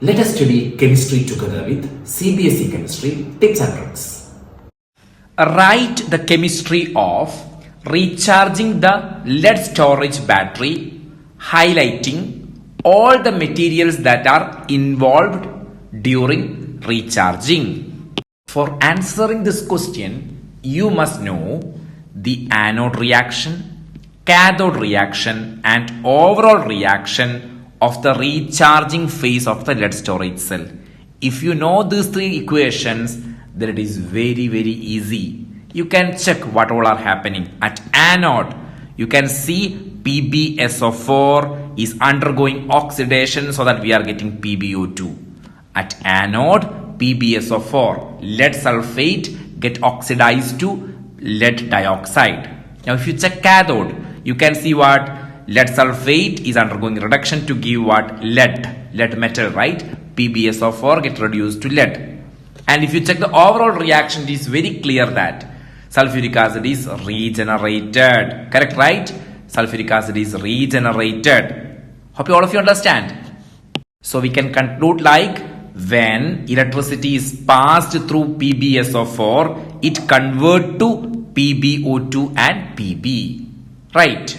Let us study chemistry together with CBSE Chemistry Tips and Tricks. Write the chemistry of recharging the lead storage battery, highlighting all the materials that are involved during recharging. For answering this question, you must know the anode reaction, cathode reaction and overall reaction of the recharging phase of the lead storage cell. If you know these three equations, then it is very easy. You can check what all are happening. At anode, you can see PbSO4 is undergoing oxidation so that we are getting PbO2. At anode, PbSO4, lead sulfate, get oxidized to lead dioxide. Now if you check cathode, you can see what? Lead sulfate is undergoing reduction to give what? Lead metal, right? PbSO4 get reduced to lead. And if you check the overall reaction, it is very clear that sulfuric acid is regenerated. Correct, right? Sulfuric acid is regenerated. Hope all of you understand. So we can conclude like when electricity is passed through PbSO4, it converts to PbO2 and Pb. Right?